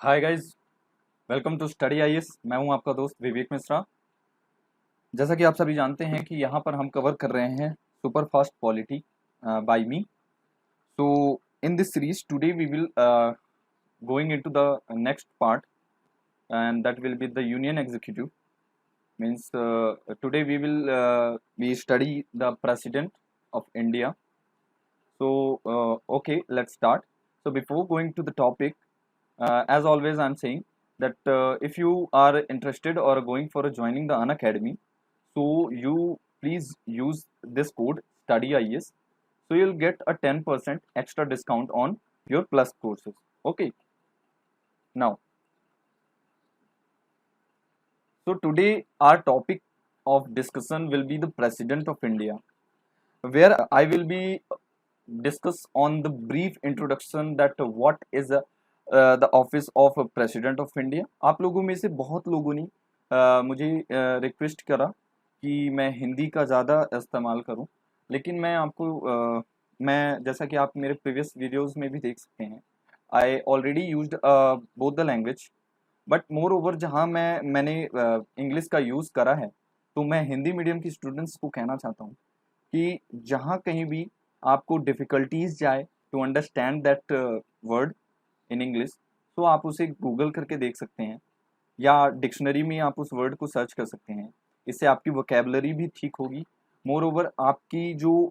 Hi guys, welcome to study IAS. मैं हूं आपका दोस्त विवेक मिश्रा। जैसा कि आप सभी जानते हैं कि यहां पर हम कवर कर रहे हैं super fast polity by me. So in this series today we will going into the next part and that will be the union executive means today we will we study the president of India. So okay, let's start. So before going to the topic, as always I'm saying that if you are interested or going for joining the Unacademy, so you please use this code STUDYIES, so you'll get a 10% extra discount on your plus courses. Okay, now, so today our topic of discussion will be the President of India, where I will be discuss on the brief introduction that what is the office of President of India. आप लोगों में से बहुत लोगों ने मुझे request करा कि मैं हिंदी का ज़्यादा इस्तेमाल करूं, लेकिन मैं आपको मैं जैसा कि आप मेरे प्रीवियस वीडियोस में भी देख सकते हैं, I already used both the language, but more over जहाँ मैंने इंग्लिश का यूज़ करा है, तो मैं हिंदी मीडियम की स्टूडेंट्स को कहना चाहता हूँ कि जहाँ कहीं भी आपको डिफ़िकल्टीज जाए to understand that word in English, तो आप उसे गूगल करके देख सकते हैं या डिक्शनरी में आप उस वर्ड को सर्च कर सकते हैं। इससे आपकी वोकेबलरी भी ठीक होगी। मोर ओवर आपकी जो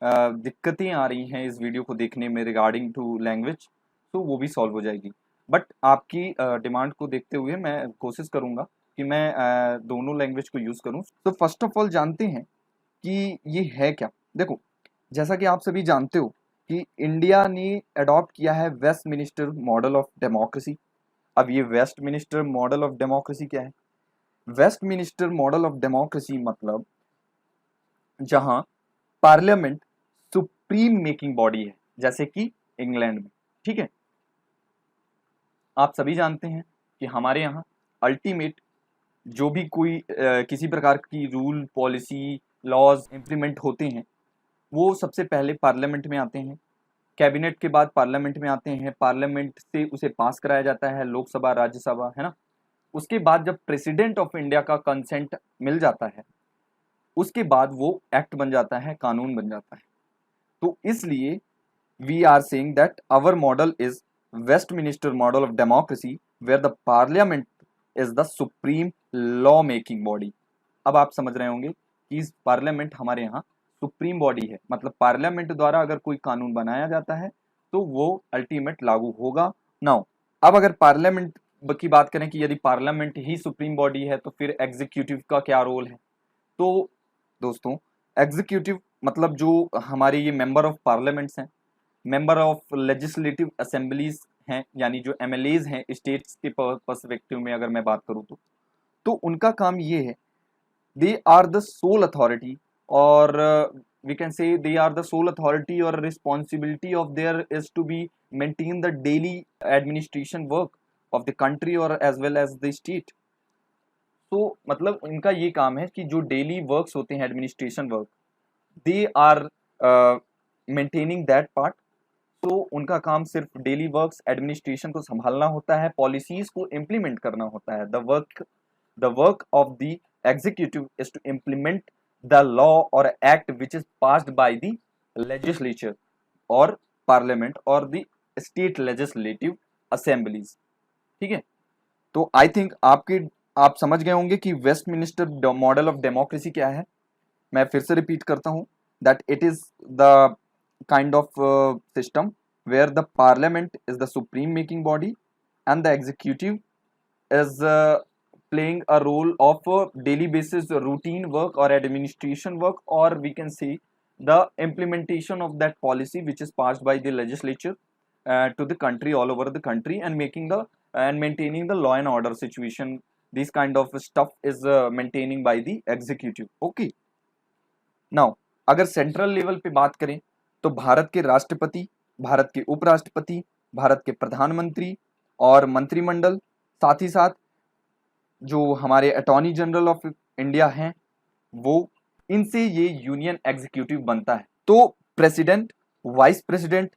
दिक्कतें आ रही हैं इस वीडियो को देखने में रिगार्डिंग टू लैंग्वेज, तो वो भी सॉल्व हो जाएगी। बट आपकी डिमांड को देखते हुए मैं कोशिश करूँगा कि मैं दोनों लैंग्वेज को यूज़ करूँ। तो फर्स्ट ऑफ ऑल जानते हैं कि ये है क्या। देखो, जैसा कि आप सभी जानते हो कि इंडिया ने अडॉप्ट किया है वेस्टमिनिस्टर मॉडल ऑफ डेमोक्रेसी। अब ये वेस्टमिनिस्टर मॉडल ऑफ डेमोक्रेसी क्या है? वेस्टमिनिस्टर मॉडल ऑफ डेमोक्रेसी मतलब जहां पार्लियामेंट सुप्रीम मेकिंग बॉडी है, जैसे कि इंग्लैंड में। ठीक है, आप सभी जानते हैं कि हमारे यहाँ अल्टीमेट जो भी कोई किसी प्रकार की रूल पॉलिसी लॉज इम्प्लीमेंट होते हैं, वो सबसे पहले पार्लियामेंट में आते हैं, कैबिनेट के बाद पार्लियामेंट में आते हैं, पार्लियामेंट से उसे पास कराया जाता है, लोकसभा राज्यसभा, है ना। उसके बाद जब प्रेसिडेंट ऑफ इंडिया का कंसेंट मिल जाता है, उसके बाद वो एक्ट बन जाता है, कानून बन जाता है। तो इसलिए we are saying that our model is Westminster model of democracy where the parliament is the supreme law making body. अब आप समझ रहे होंगे कि इस पार्लियामेंट हमारे यहाँ सुप्रीम बॉडी है, मतलब पार्लियामेंट द्वारा अगर कोई कानून बनाया जाता है तो वो अल्टीमेट लागू होगा। नाउ, अब अगर पार्लियामेंट की बात करें कि यदि पार्लियामेंट ही सुप्रीम बॉडी है तो फिर एग्जीक्यूटिव का क्या रोल है? तो दोस्तों, एग्जीक्यूटिव मतलब जो हमारे ये मेंबर ऑफ पार्लियामेंट्स हैं, मेंबर ऑफ लेजिस्लेटिव असेंबलीज हैं, यानी जो एमएलएज हैं स्टेट्स के पर्सपेक्टिव में अगर मैं बात करूं तो उनका काम ये है, they are the sole authority, or we can say they are the sole authority or responsibility of their is to be maintain the daily administration work of the country or as well as the state. तो मतलब इनका ये काम है कि जो daily works होते हैं administration work, they are maintaining that part. तो उनका काम सिर्फ डेली वर्क्स एडमिनिस्ट्रेशन को संभालना होता है, पॉलिसीज को इम्प्लीमेंट करना होता है। The work of the executive is to implement the law or act which is passed by the legislature or parliament or the state legislative assemblies। ठीक है, तो आई थिंक आप समझ गए होंगे कि वेस्टमिनिस्टर मॉडल ऑफ डेमोक्रेसी क्या है। मैं फिर से रिपीट करता हूं that it is the kind of system where the parliament is the supreme making body and the executive is playing a role of daily basis routine work or administration work, or we can say the implementation of that policy which is passed by the legislature to the country, all over the country, and making the and maintaining the law and order situation. This kind of stuff is maintaining by the executive. Okay, now अगर central level पे बात करें तो भारत के राष्ट्रपति, भारत के उपराष्ट्रपति, भारत के प्रधानमंत्री और मंत्रिमंडल, साथ ही साथ जो हमारे अटॉर्नी जनरल ऑफ इंडिया हैं, वो इनसे ये यूनियन एग्जीक्यूटिव बनता है। तो president, vice president,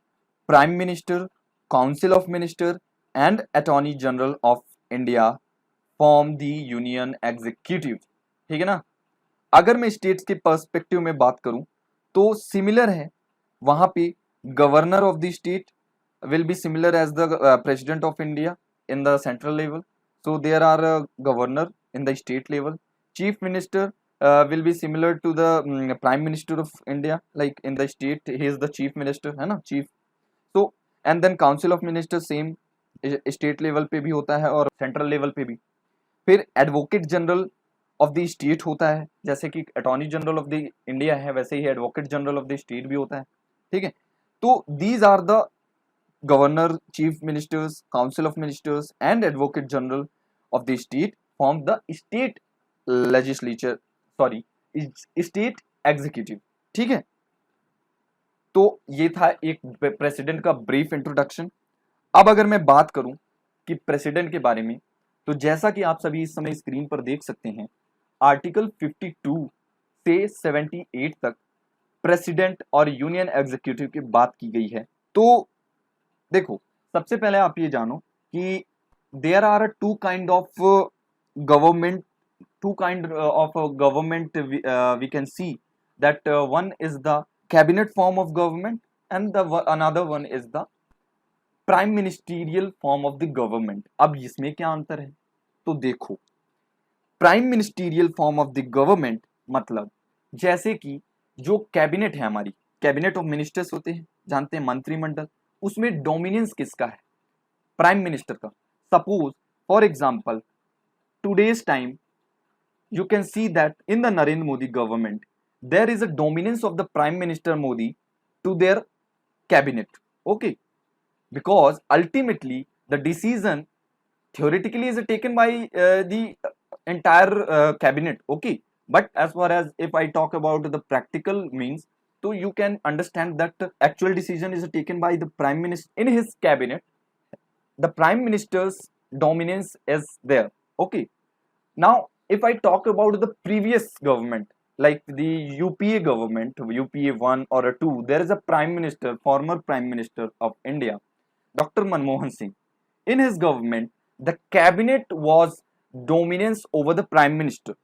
prime minister, council of minister, and attorney general of India form the union executive. ठीक है ना। अगर मैं स्टेट्स के पर्सपेक्टिव में बात करूं तो सिमिलर है, वहां पे governor of the state will be similar as the president of India in the central level. So there are a governor in the state level. Chief minister will be similar to the prime minister of India. Like in the state, he is the chief minister, है ना, chief. So and then council of ministers same state level पे भी होता है और central level पे भी। फिर advocate general of the state होता है, जैसे कि attorney general of the India है वैसे ही advocate general of the state भी होता है। ठीक है। तो these are the governor, chief ministers, council of ministers and advocate general of the state form the state legislature, sorry, state executive। ठीक है। तो ये था एक प्रेसिडेंट का ब्रीफ इंट्रोडक्शन। अब अगर मैं बात करूं कि प्रेसिडेंट के बारे में, तो जैसा कि आप सभी इस समय स्क्रीन पर देख सकते हैं, आर्टिकल 52 से 78 तक प्रेसिडेंट और यूनियन एग्जीक्यूटिव की बात की गई है। तो देखो, सबसे पहले आप ये जानो कि there are two kind of government, we can see that one is the cabinet form of government and the another one is the prime ministerial form of the government. अब इसमें क्या अंतर है? तो देखो, prime ministerial form of the government मतलब जैसे कि जो कैबिनेट है, हमारी कैबिनेट ऑफ मिनिस्टर्स होते हैं, जानते हैं, मंत्रिमंडल, उसमें डोमिनेंस किसका है? प्राइम मिनिस्टर का। Suppose for example today's time you can see that in the Narendra Modi government there is a dominance of the Prime Minister Modi to their cabinet, okay, because ultimately the decision theoretically is taken by the entire cabinet, okay, but as far as if I talk about the practical means, so you can understand that actual decision is taken by the Prime Minister in his cabinet. The Prime Minister's dominance is there, okay. Now if I talk about the previous government, like the UPA government, UPA 1 or a 2, there is a prime minister, former prime minister of India, Dr. Manmohan Singh. In his government the cabinet was dominance over the prime minister.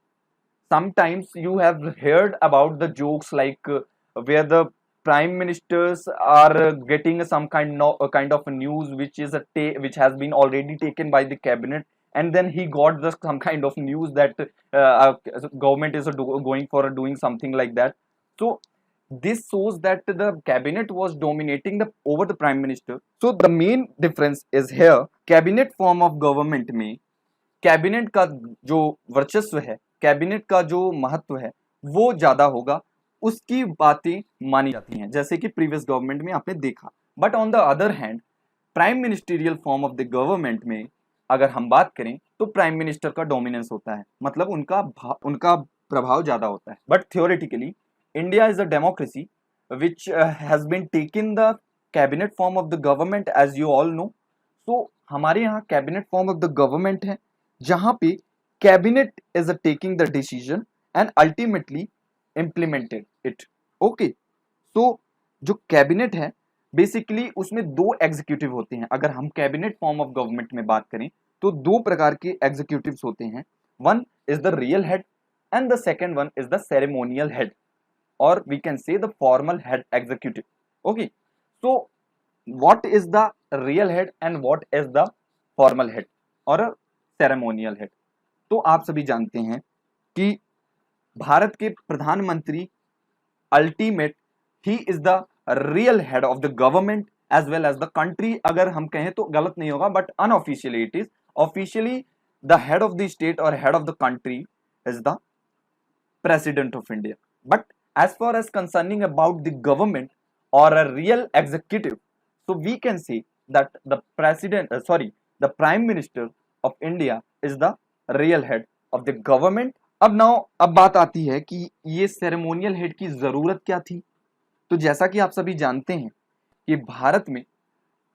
Sometimes you have heard about the jokes like where the prime ministers are getting some kind of news which is which has been already taken by the cabinet, and then he got some kind of news that government is going for doing something like that. So this shows that the cabinet was dominating the over the prime minister. So the main difference is here, cabinet form of government में cabinet का जो वर्चस्व है, cabinet का जो महत्व है वो ज्यादा होगा, उसकी बातें मानी जाती हैं, जैसे कि प्रीवियस गवर्नमेंट में आपने देखा। But on the other hand prime ministerial form of the government में अगर हम बात करें तो प्राइम मिनिस्टर का डोमिनेंस होता है, मतलब उनका प्रभाव ज्यादा होता है। But theoretically India is a democracy which has been taken the cabinet form of the government as you all know. So हमारे यहाँ cabinet form of the government है जहां पे cabinet is taking the decision and ultimately implemented it, okay. तो जो cabinet है basically उसमें दो एग्जीक्यूटिव होते हैं। अगर हम कैबिनेट फॉर्म ऑफ गवर्नमेंट में बात करें तो दो प्रकार के एग्जीक्यूटिव्स होते हैं, one is the real head and the second one is the ceremonial head, और we can say the formal head executive, okay. So what is the real head and what is the formal head और ceremonial head? तो आप सभी जानते हैं कि भारत के प्रधानमंत्री ultimate, he is the real head of the government as well as the country. अगर हम कहें तो गलत नहीं होगा, but unofficially it is, officially the head of the state और head of the country is the president of India. But as far as concerning about the government or a real executive, so we can say that the the prime minister of India is the real head of the government. अब बात आती है कि ये ceremonial head की जरूरत क्या थी। तो जैसा कि आप सभी जानते हैं कि भारत में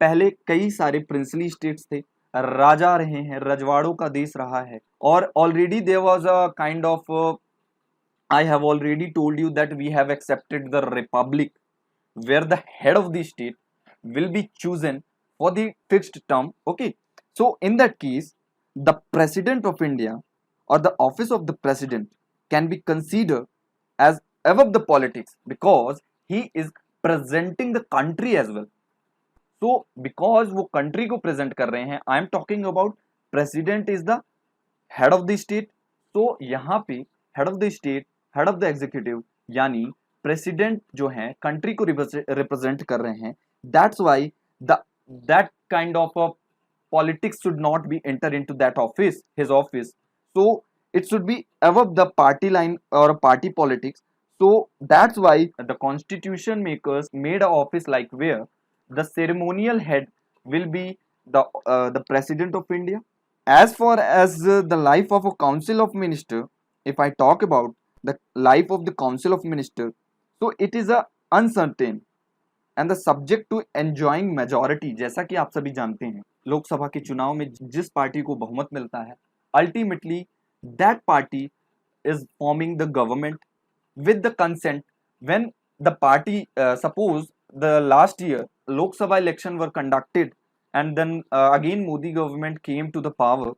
पहले कई सारे प्रिंसली स्टेट्स थे, राजा रहे हैं, रजवाड़ों का देश रहा है, और already there was a kind of I have already told you that we have accepted the republic where the head of the state will be chosen for the fixed term, okay. So in that case, the president of India or the office of the president can be considered as above the politics because he is presenting the country as well. So because वो country को present कर रहे हैं, I am talking about president is the head of the state. तो यहाँ पे head of the state, head of the executive यानी president जो है country को represent कर रहे हैं. That's why the that kind of a politics should not be enter into that office, his office. So it should be above the party line or party politics. So that's why the constitution makers made an office like where the ceremonial head will be the president of India. As far as the life of a council of minister, if I talk about the life of the council of minister, so it is a uncertain and the subject to enjoying majority. जैसा कि आप सभी जानते हैं लोकसभा के चुनाव में जिस पार्टी को बहुमत मिलता है ultimately that party is forming the government with the consent. When the party suppose the last year Lok Sabha election were conducted and then again Modi government came to the power,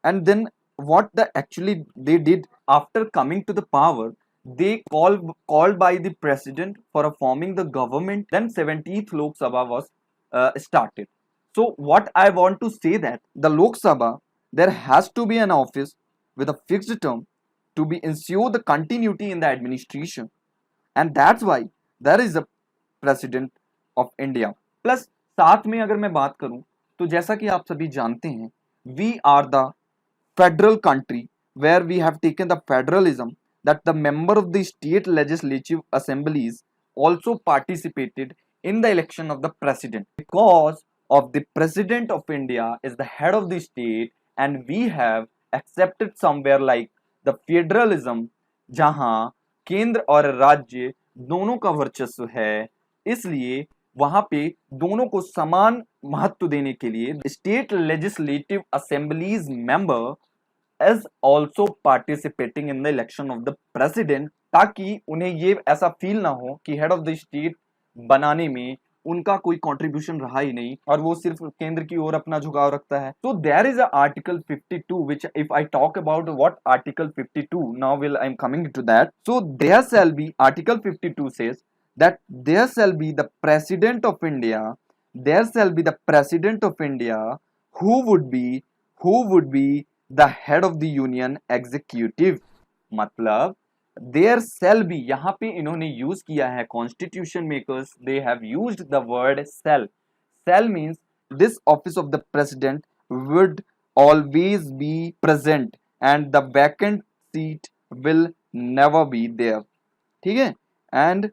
and then what the actually they did after coming to the power, they called by the president for forming the government. Then 17th Lok Sabha was started. So what I want to say that the Lok Sabha, there has to be an office with a fixed term to be ensure the continuity in the administration, and that's why there is a president of India. Plus साथ में अगर मैं बात करूं तो जैसा कि आप सभी जानते हैं we are the federal country where we have taken the federalism that the member of the state legislative assemblies also participated in the election of the president. Because of the president of India is the head of the state and we have accepted somewhere like the federalism जहां केंद्र और राज्य दोनों का वर्चस्व है, इसलिए वहां पे दोनों को समान महत्व देने के लिए state legislative assemblies member is also participating in the election of the president, ताकि उन्हें ये ऐसा फील ना हो कि हेड ऑफ द स्टेट बनाने में उनका कोई कंट्रीब्यूशन रहा ही नहीं और वो सिर्फ केंद्र की ओर अपना झुकाव रखता है. तो there is a article 52 which if I talk about what article 52 now will I am coming to that. So there shall be article 52 says that there shall be the president of India, there shall be the president of India who would be the head of the union executive. मतलब there shall be, यहाँ पे इन्होंने use किया है constitution makers, they have used the word shall. Shall means this office of the president would always be present and the vacant seat will never be there. ठीक है, and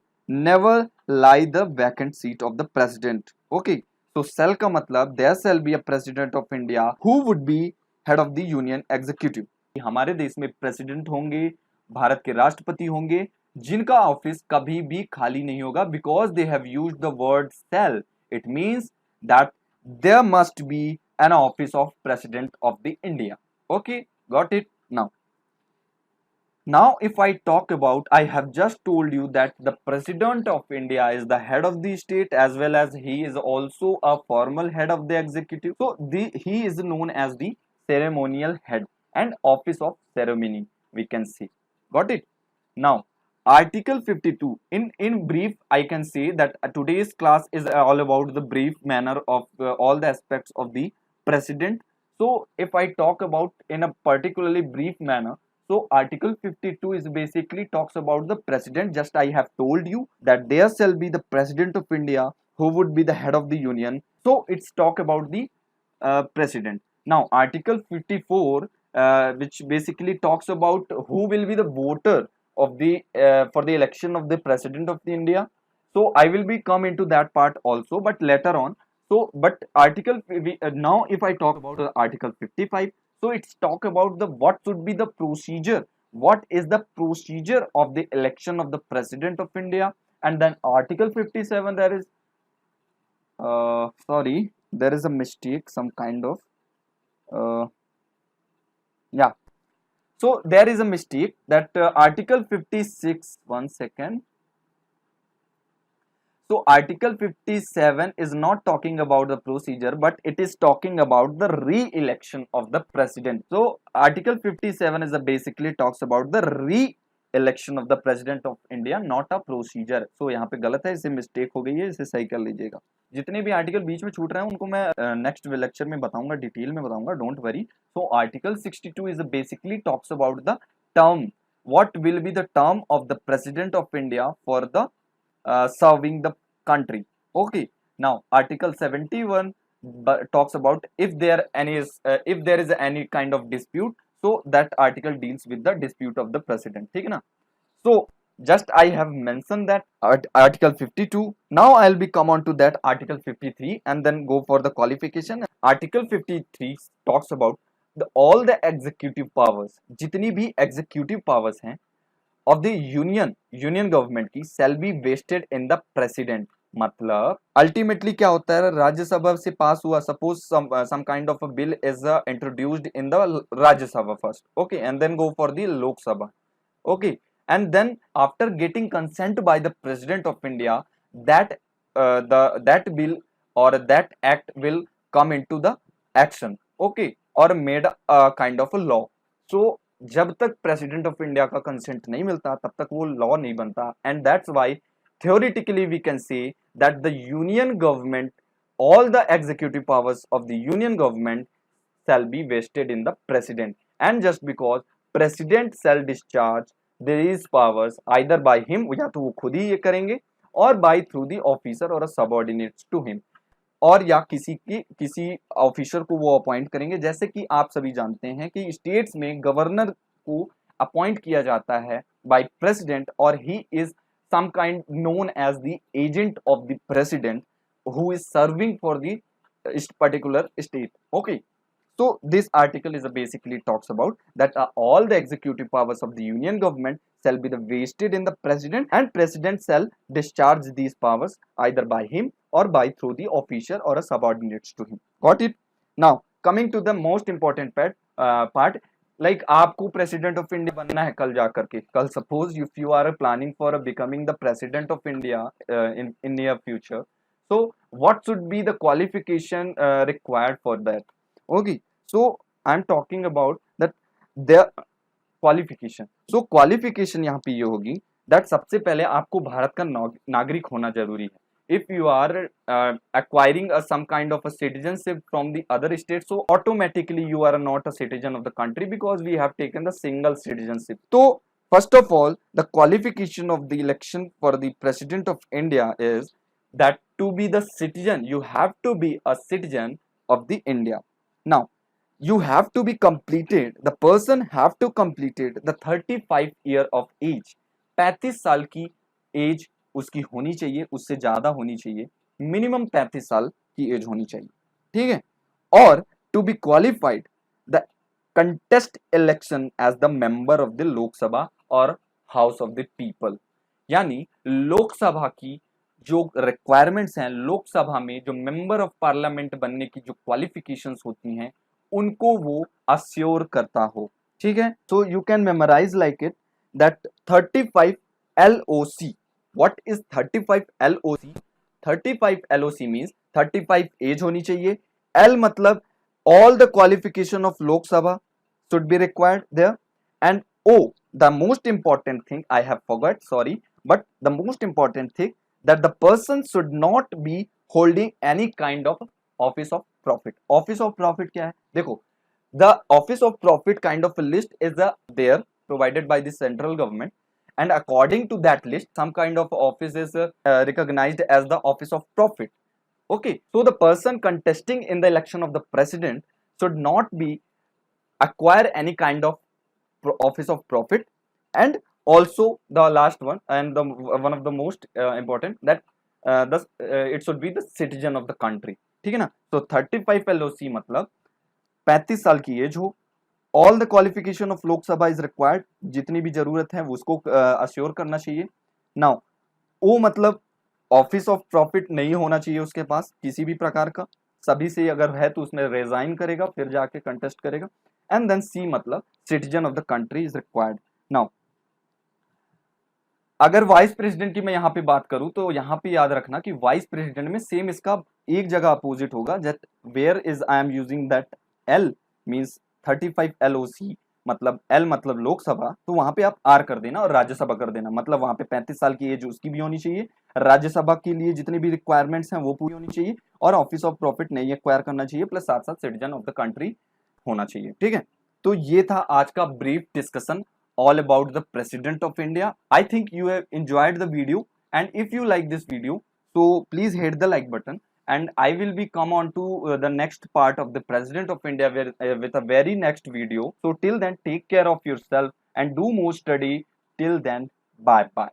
never lie the vacant seat of the president. Okay, so shall का मतलब there shall be a president of India who would be head of the union executive. हमारे देश में president होंगे, भारत के राष्ट्रपति होंगे जिनका ऑफिस कभी भी खाली नहीं होगा because they have used the word shall. It means that there must be an office of president of the India. Okay, got it. Now if I talk about, I have just told you that the president of India is the head of the state as well as he is also a formal head of the executive. So he is known as the ceremonial head and office of ceremony, we can see. Got it? Now article 52 in brief I can say that today's class is all about the brief manner of all the aspects of the president. So if I talk about in a particularly brief manner, so article 52 is basically talks about the president. Just I have told you that there shall be the president of India who would be the head of the union. So it's talk about the president. Now article 54 which basically talks about who will be the voter of the for the election of the president of the India. So I will be come into that part also but later on. So but article now if I talk about article 55, so it's talk about the what should be the procedure, what is the procedure of the election of the president of India. And then article 57 there is sorry, there is a mistake, some kind of yeah, so there is a mistake that article 56, one second. So Article 57 is not talking about the procedure, but it is talking about the re-election of the president. So Article 57 is basically talks about the re-election of the president of India, not a procedure. So यहाँ पे गलत है, इसे mistake हो गई है, इसे सही कर लीजिएगा. जितने भी आर्टिकल बीच में छूट रहे हैं उनको मैं नेक्स्ट लेक्चर में बताऊंगा, डिटेल में बताऊंगा, don't worry. So article 62 is basically talks about the term, what will be the term of the president of India for the serving the country. Okay, now Article 71 talks about if there is any kind of dispute, so that article deals with the dispute of the president. ठीक है ना? So just I have mentioned that article 52. Now I'll be come on to that article 53 and then go for the qualification. Article 53 talks about all the executive powers, जितनी भी executive powers हैं of the union government की shall be vested in the president. मतलब ultimately क्या होता है, राज्यसभा से pass हुआ, suppose some kind of a bill is introduced in the Rajya Sabha first, okay, and then go for the Lok Sabha, okay, and then after getting consent by the president of India, that that bill or that act will come into the action, okay, or made a kind of a law. So जब तक president of India का consent नहीं मिलता तब तक वो law नहीं बनता, and that's why theoretically we can say that the union government, all the executive powers of the union government shall be vested in the president, and just because president shall discharge these powers either by him, या तो वो खुद ही ये करेंगे, और by through the officer or a subordinates to him, और या किसी ऑफिसर को वो अपॉइंट करेंगे. जैसे कि आप सभी जानते हैं कि स्टेट्स में गवर्नर को अपॉइंट किया जाता है बाय प्रेसिडेंट, और he is some kind known as the agent of the president who is serving for the particular state. Okay, so this article is basically talks about that all the executive powers of the union government shall be vested in the president, and president shall discharge these powers either by him or by through the officer or a subordinates to him. Got it? Now coming to the most important part, like आपको president of India बनना है कल जाकर के, कल suppose if you are planning for becoming the president of India in near future, so what should be the qualification required for that. Okay, so I am talking about that the qualification. So qualification यहाँ पे ये होगी that सबसे पहले आपको भारत का नागरिक होना जरूरी है. If you are acquiring some kind of a citizenship from the other state, so automatically you are not a citizen of the country because we have taken the single citizenship. So first of all, the qualification of the election for the president of India is that to be the citizen, you have to be a citizen of the India. Now you have to be completed, the person have to completed the 35 year of age. 35 साल की as उसकी होनी चाहिए, उससे ज्यादा होनी चाहिए, minimum 35 साल की एज होनी चाहिए. ठीक है, और to be qualified the contest election as the member of the Lok Sabha और हाउस ऑफ द पीपल. यानी लोकसभा की जो रिक्वायरमेंट्स हैं, लोकसभा में जो मेंबर ऑफ पार्लियामेंट बनने की जो क्वालिफिकेशंस होती हैं उनको वो अश्योर करता हो. ठीक है, so you can memorize like it that 35 LOC. What is 35 LOC? 35 LOC means 35 as होनी चाहिए. L मतलब all the qualification of Lok Sabha should be required there, and O, the most important thing I have forgot, sorry, but the most important thing that the person should not be holding any kind of office of profit. Office of profit क्या है? देखो, the office of profit kind of a list is there provided by the central government, and according to that list some kind of office is recognized as the office of profit. Okay, so the person contesting in the election of the president should not be acquire any kind of office of profit, and also the last one and the one of the most important that it should be the citizen of the country. ठीक है ना? तो 35 LOC मतलब 35 साल की as हो, all the qualification of Lok Sabha is required, जितनी भी जरूरत है उसको अश्योर करना चाहिए. नाउ ओ मतलब ऑफिस ऑफ प्रॉफिट नहीं होना चाहिए उसके पास किसी भी प्रकार का, सभी से अगर है तो उसमें रिजाइन करेगा फिर जाके कंटेस्ट करेगा. एंड देन सी मतलब citizen of the country is required. Now अगर वाइस प्रेसिडेंट की मैं यहाँ पे बात करूं तो यहाँ पे याद रखना कि वाइस प्रेसिडेंट में सेम इसका एक जगह अपोजिट होगा, that where is I am using that L means 35 LOC, मतलब एल मतलब लोकसभा, तो वहां पे आप आर कर देना और राज्यसभा कर देना, मतलब वहां पे 35 साल की एज उसकी भी होनी चाहिए, राज्यसभा के लिए जितनी भी रिक्वायरमेंट्स हैं वो पूरी होनी चाहिए, और ऑफिस ऑफ प्रॉफिट नहीं एक्वायर करना चाहिए, प्लस साथ साथ सिटीजन ऑफ द कंट्री होना चाहिए। ठीक है, तो ये था आज का brief discussion all about the president of India. I think you have enjoyed the video, and if you like this video, so please hit the like button, and I will be come on to the next part of the president of India with a very next video. So till then, take care of yourself and do more study. Till then, bye bye.